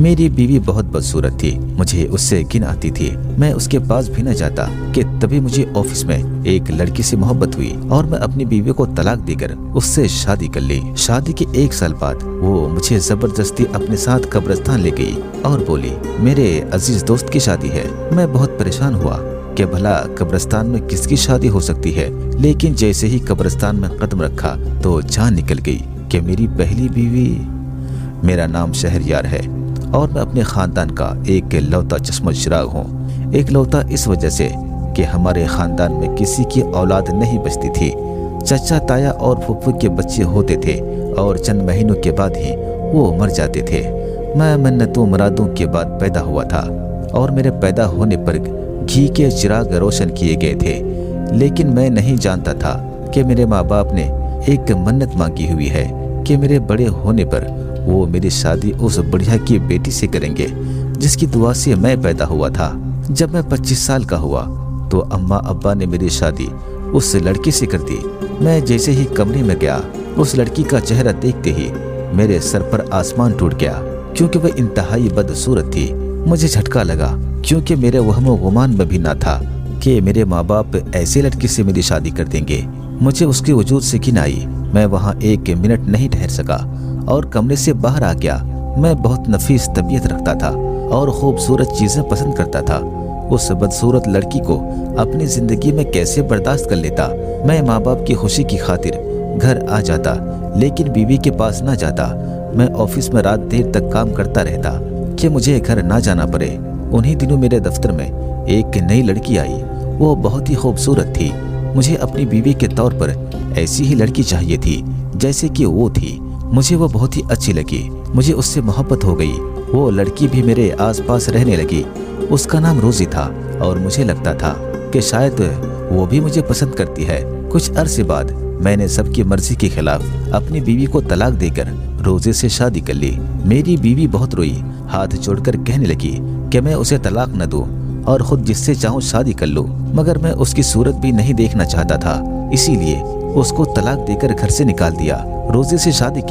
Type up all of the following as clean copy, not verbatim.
मेरी बीवी बहुत बदसूरत थी, मुझे उससे घिन आती थी। मैं उसके पास भी न जाता कि तभी मुझे ऑफिस में एक लड़की से मोहब्बत हुई और मैं अपनी बीवी को तलाक देकर उससे शादी कर ली। शादी के 1 साल बाद वो मुझे जबरदस्ती अपने साथ कब्रिस्तान ले गई और बोली, मेरे अजीज दोस्त की शादी है। मैं बहुत परेशान हुआ कि भला कब्रिस्तान में किसकी शादी हो सकती है, लेकिन जैसे ही कब्रिस्तान में कदम रखा तो जान निकल गई कि मेरी पहली बीवी। मेरा नाम शहरयार है और मैं अपने खानदान का एक लौता चश्मा चिराग हूँ। एक लौता इस वजह से कि हमारे खानदान में किसी की औलाद नहीं बचती थी। चचा, ताया और फुफ्फू के बच्चे होते थे और चंद महीनों के बाद ही वो मर जाते थे। मैं मन्नतों मुरादों के बाद पैदा हुआ था और मेरे पैदा होने पर घी के चिराग रोशन किए गए थे, लेकिन मैं नहीं जानता था कि मेरे माँ बाप ने एक मन्नत मांगी हुई है कि मेरे बड़े होने पर वो मेरी शादी उस बढ़िया की बेटी से करेंगे जिसकी दुआ से मैं पैदा हुआ था। जब मैं 25 साल का हुआ तो अम्मा अब्बा ने मेरी शादी उस लड़की से कर दी। मैं जैसे ही कमरे में गया, उस लड़की का चेहरा देखते ही मेरे सर पर आसमान टूट गया, क्योंकि वह इंतहाई बदसूरत थी। मुझे झटका लगा, क्योंकि मेरे वहमो गुमान में भी ना था कि मेरे माँ बाप ऐसे लड़की से मेरी शादी कर देंगे। मुझे उसके वजूद से घिन आई। मैं वहाँ 1 मिनट नहीं ठहर सका और कमरे से बाहर आ गया। मैं बहुत नफीस तबीयत रखता था और खूबसूरत चीजें पसंद करता था। उस बदसूरत लड़की को अपनी जिंदगी में कैसे बर्दाश्त कर लेता। मैं माँ बाप की खुशी की खातिर घर आ जाता, लेकिन बीवी के पास ना जाता। मैं ऑफिस में रात देर तक काम करता रहता कि मुझे घर ना जाना पड़े। उन्हीं दिनों मेरे दफ्तर में एक नई लड़की आई। वो बहुत ही खूबसूरत थी। मुझे अपनी बीवी के तौर पर ऐसी ही लड़की चाहिए थी जैसे कि वो थी। मुझे वो बहुत ही अच्छी लगी। मुझे उससे मोहब्बत हो गई। वो लड़की भी मेरे आसपास रहने लगी। उसका नाम रोजी था और मुझे लगता था कि शायद वो भी मुझे पसंद करती है। कुछ अरसे बाद मैंने सबकी मर्जी के खिलाफ अपनी बीवी को तलाक देकर रोजी से शादी कर ली। मेरी बीवी बहुत रोई, हाथ जोड़कर कहने लगी कि मैं उसे तलाक न दूं और खुद जिससे चाहूं शादी कर लूं, मगर मैं उसकी सूरत भी नहीं देखना चाहता था, इसीलिए उसको तलाक देकर घर से निकाल दिया। रोजी शादी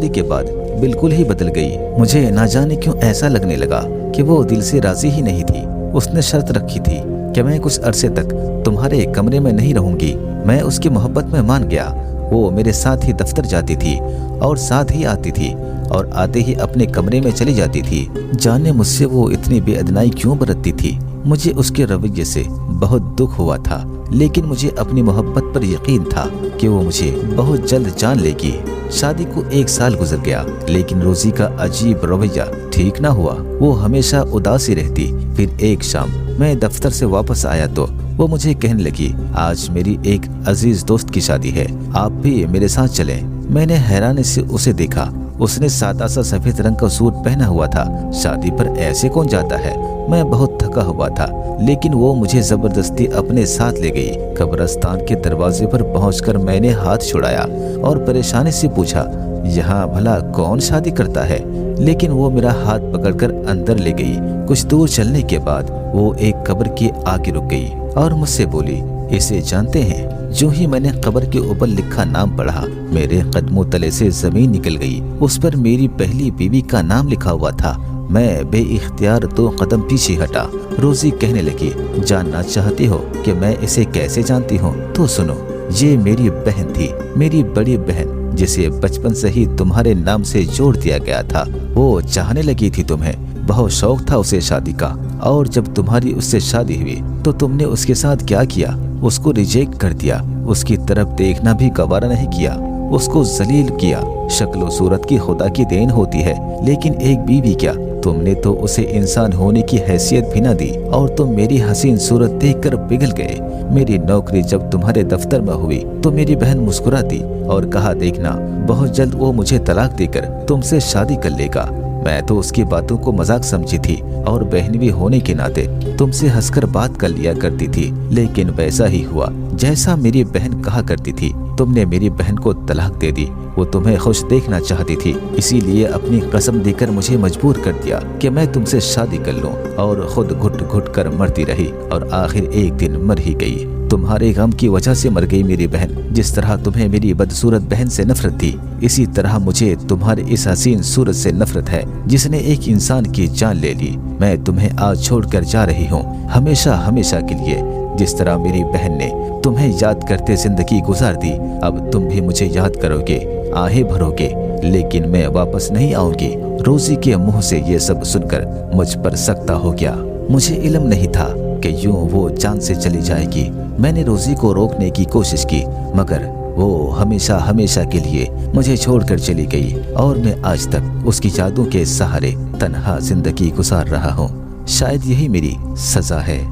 के बाद बिल्कुल ही बदल गई। मुझे ना जाने क्यों ऐसा लगने लगा कि वो दिल से राजी ही नहीं थी। उसने शर्त रखी थी कि मैं कुछ अरसे तक तुम्हारे कमरे में नहीं रहूंगी। मैं उसकी मोहब्बत में मान गया। वो मेरे साथ ही दफ्तर जाती थी और साथ ही आती थी और आते ही अपने कमरे में चली जाती थी। जाने मुझसे वो इतनी बेअदनाई क्यों बरतती थी। मुझे उसके रवैये से बहुत दुख हुआ था, लेकिन मुझे अपनी मोहब्बत पर यकीन था कि वो मुझे बहुत जल्द जान लेगी। शादी को 1 साल गुजर गया, लेकिन रोजी का अजीब रवैया ठीक ना हुआ। वो हमेशा उदास ही रहती। फिर एक शाम मैं दफ्तर से वापस आया तो वो मुझे कहने लगी, आज मेरी एक अजीज दोस्त की शादी है, आप भी मेरे साथ चलें। मैंने हैरानी से उसे देखा। उसने सादा सा सफेद रंग का सूट पहना हुआ था। शादी पर ऐसे कौन जाता है। मैं बहुत थका हुआ था, लेकिन वो मुझे जबरदस्ती अपने साथ ले गई। कब्रिस्तान के दरवाजे पर पहुंचकर मैंने हाथ छुड़ाया और परेशानी से पूछा, यहाँ भला कौन शादी करता है। लेकिन वो मेरा हाथ पकड़कर अंदर ले गई। कुछ दूर चलने के बाद वो एक कब्र के आगे रुक गई और मुझसे बोली, इसे जानते हैं। जो ही मैंने कब्र के ऊपर लिखा नाम पढ़ा, मेरे कदमों तले से जमीन निकल गई। उस पर मेरी पहली बीवी का नाम लिखा हुआ था। मैं बेइख्तियार 2 कदम पीछे हटा। रोजी कहने लगी, जानना चाहती हो कि मैं इसे कैसे जानती हूँ? तो सुनो, ये मेरी बहन थी, मेरी बड़ी बहन, जिसे बचपन से ही तुम्हारे नाम से जोड़ दिया गया था। वो चाहने लगी थी तुम्हें, बहुत शौक था उसे शादी का, और जब तुम्हारी उससे शादी हुई तो तुमने उसके साथ क्या किया? उसको रिजेक्ट कर दिया। उसकी तरफ देखना भी गवारा नहीं किया, उसको जलील किया। शक्ल सूरत की खुदा की देन होती है, लेकिन एक बीवी क्या, तुमने तो उसे इंसान होने की हैसियत भी न दी और तुम मेरी हसीन सूरत देखकर पिघल गए। मेरी नौकरी जब तुम्हारे दफ्तर में हुई तो मेरी बहन मुस्कुरा दी और कहा, देखना बहुत जल्द वो मुझे तलाक देकर तुमसे शादी कर लेगा। मैं तो उसकी बातों को मजाक समझी थी और बहनवी होने के नाते तुमसे हंसकर बात कर लिया करती थी, लेकिन वैसा ही हुआ जैसा मेरी बहन कहा करती थी। तुमने मेरी बहन को तलाक दे दी। वो तुम्हें खुश देखना चाहती थी, इसीलिए अपनी कसम देकर मुझे मजबूर कर दिया कि मैं तुमसे शादी कर लूं, और खुद घुट घुट कर मरती रही और आखिर एक दिन मर ही गई। तुम्हारे गम की वजह से मर गई मेरी बहन। जिस तरह तुम्हें मेरी बदसूरत बहन से नफरत थी, इसी तरह मुझे तुम्हारे इस हसीन सूरत से नफरत है जिसने एक इंसान की जान ले ली। मैं तुम्हें आज छोड़कर जा रही हूँ, हमेशा हमेशा के लिए। जिस तरह मेरी बहन ने तुम्हें याद करते जिंदगी गुजार दी, अब तुम भी मुझे याद करोगे, आहें भरोगे, लेकिन मैं वापस नहीं आऊंगी। रोजी के मुंह से ये सब सुनकर मुझ पर सख्ता हो गया। मुझे इल्म नहीं था कि यूं वो जान से चली जाएगी। मैंने रोजी को रोकने की कोशिश की, मगर वो हमेशा हमेशा के लिए मुझे छोड़कर चली गई और मैं आज तक उसकी यादों के सहारे तन्हा जिंदगी गुजार रहा हूँ। शायद यही मेरी सजा है।